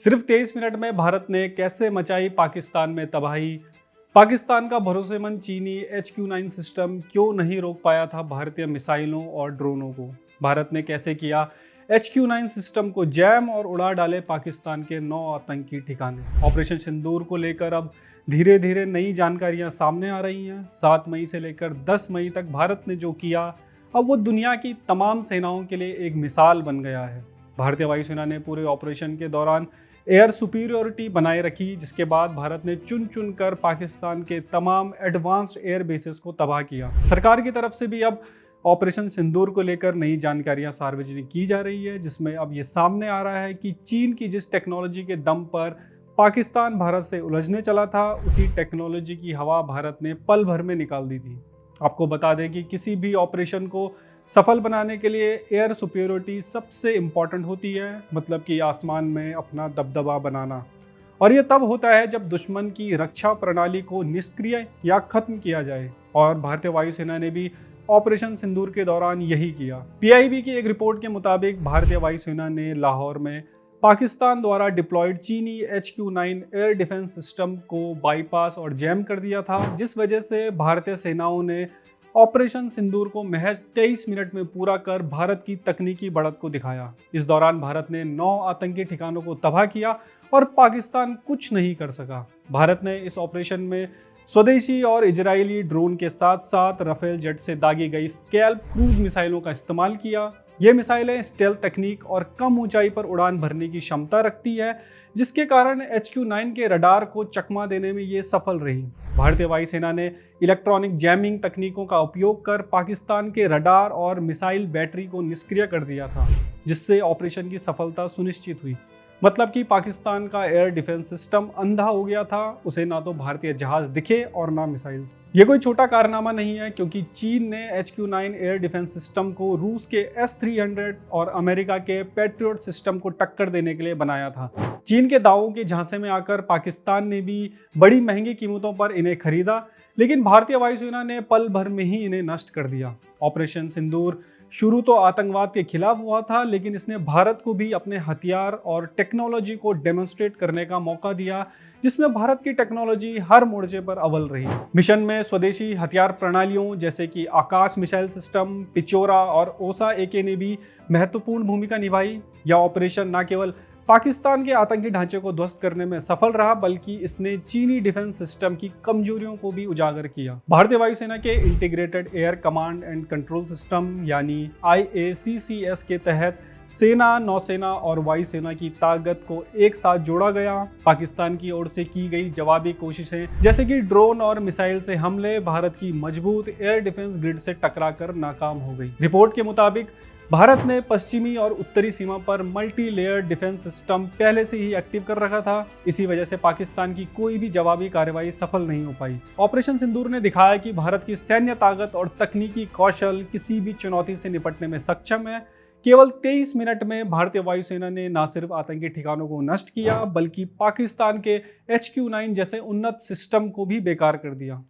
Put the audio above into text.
सिर्फ 23 मिनट में भारत ने कैसे मचाई पाकिस्तान में तबाही। पाकिस्तान का भरोसेमंद चीनी HQ-9 सिस्टम क्यों नहीं रोक पाया था भारतीय मिसाइलों और ड्रोनों को। भारत ने कैसे किया HQ-9 सिस्टम को जैम और उड़ा डाले पाकिस्तान के 9 आतंकी ठिकाने। ऑपरेशन सिंदूर को लेकर अब धीरे धीरे नई जानकारियां सामने आ रही हैं। 7 मई से लेकर 10 मई तक भारत ने जो किया अब वो दुनिया की तमाम सेनाओं के लिए एक मिसाल बन गया है। भारतीय वायुसेना ने पूरे ऑपरेशन के दौरान एयर सुपीरियरिटी बनाए रखी, जिसके बाद भारत ने चुन चुन कर पाकिस्तान के तमाम एडवांस्ड एयर बेसेस को तबाह किया। सरकार की तरफ से भी अब ऑपरेशन सिंदूर को लेकर नई जानकारियां सार्वजनिक की जा रही है, जिसमें अब ये सामने आ रहा है कि चीन की जिस टेक्नोलॉजी के दम पर पाकिस्तान भारत से उलझने चला था, उसी टेक्नोलॉजी की हवा भारत ने पल भर में निकाल दी थी। आपको बता दें कि किसी भी ऑपरेशन को सफल बनाने के लिए एयर सुपीरियरिटी सबसे इम्पॉर्टेंट होती है, मतलब कि आसमान में अपना दबदबा बनाना। और ये तब होता है जब दुश्मन की रक्षा प्रणाली को निष्क्रिय या खत्म किया जाए, और भारतीय वायुसेना ने भी ऑपरेशन सिंदूर के दौरान यही किया। PIB की एक रिपोर्ट के मुताबिक भारतीय वायुसेना ने लाहौर में पाकिस्तान द्वारा डिप्लॉयड चीनी HQ-9 एयर डिफेंस सिस्टम को बाईपास और जैम कर दिया था, जिस वजह से भारतीय सेनाओं ने ऑपरेशन सिंदूर को महज 23 मिनट में पूरा कर भारत की तकनीकी बढ़त को दिखाया। इस दौरान भारत ने 9 आतंकी ठिकानों को तबाह किया और पाकिस्तान कुछ नहीं कर सका। भारत ने इस ऑपरेशन में स्वदेशी और इजरायली ड्रोन के साथ साथ राफेल जेट से दागी गई स्कैल्प क्रूज मिसाइलों का इस्तेमाल किया। ये मिसाइलें स्टेल्थ तकनीक और कम ऊंचाई पर उड़ान भरने की क्षमता रखती है, जिसके कारण HQ-9 के रडार को चकमा देने में ये सफल रही। भारतीय वायुसेना ने इलेक्ट्रॉनिक जैमिंग तकनीकों का उपयोग कर पाकिस्तान के रडार और मिसाइल बैटरी को निष्क्रिय कर दिया था, जिससे ऑपरेशन की सफलता सुनिश्चित हुई। मतलब कि पाकिस्तान का एयर डिफेंस सिस्टम अंधा हो गया था, उसे ना तो भारतीय जहाज दिखे और ना मिसाइल। ये कोई छोटा कारनामा नहीं है, क्योंकि चीन ने HQ-9 एयर डिफेंस सिस्टम को रूस के S-300 और अमेरिका के पैट्रियट सिस्टम को टक्कर देने के लिए बनाया था। चीन के दावों के झांसे में आकर पाकिस्तान ने भी बड़ी महंगी कीमतों पर इन्हें खरीदा, लेकिन भारतीय वायुसेना ने पल भर में ही इन्हें नष्ट कर दिया। ऑपरेशन सिंदूर शुरू तो आतंकवाद के खिलाफ हुआ था, लेकिन इसने भारत को भी अपने हथियार और टेक्नोलॉजी को डेमोन्स्ट्रेट करने का मौका दिया, जिसमें भारत की टेक्नोलॉजी हर मोर्चे पर अव्वल रही। मिशन में स्वदेशी हथियार प्रणालियों जैसे कि आकाश मिसाइल सिस्टम, पिचोरा और ओसा AK ने भी महत्वपूर्ण भूमिका निभाई। यह ऑपरेशन न केवल पाकिस्तान के आतंकी ढांचे को ध्वस्त करने में सफल रहा, बल्कि इसने चीनी डिफेंस सिस्टम की कमजोरियों को भी उजागर किया। भारतीय वायुसेना के integrated air command and control system यानी IACCS के तहत सेना, नौसेना और वायुसेना की ताकत को एक साथ जोड़ा गया। पाकिस्तान की ओर से की गई जवाबी कोशिशें जैसे कि ड्रोन और मिसाइल से हमले भारत की मजबूत एयर डिफेंस ग्रिड से टकराकर नाकाम हो गई। रिपोर्ट के मुताबिक भारत ने पश्चिमी और उत्तरी सीमा पर मल्टी लेयर डिफेंस सिस्टम पहले से ही एक्टिव कर रखा था। इसी वजह से पाकिस्तान की कोई भी जवाबी कार्रवाई सफल नहीं हो पाई। ऑपरेशन सिंदूर ने दिखाया कि भारत की सैन्य ताकत और तकनीकी कौशल किसी भी चुनौती से निपटने में सक्षम है। केवल 23 मिनट में भारतीय वायुसेना ने न सिर्फ आतंकी ठिकानों को नष्ट किया, बल्कि पाकिस्तान के HQ-9 जैसे उन्नत सिस्टम को भी बेकार कर दिया।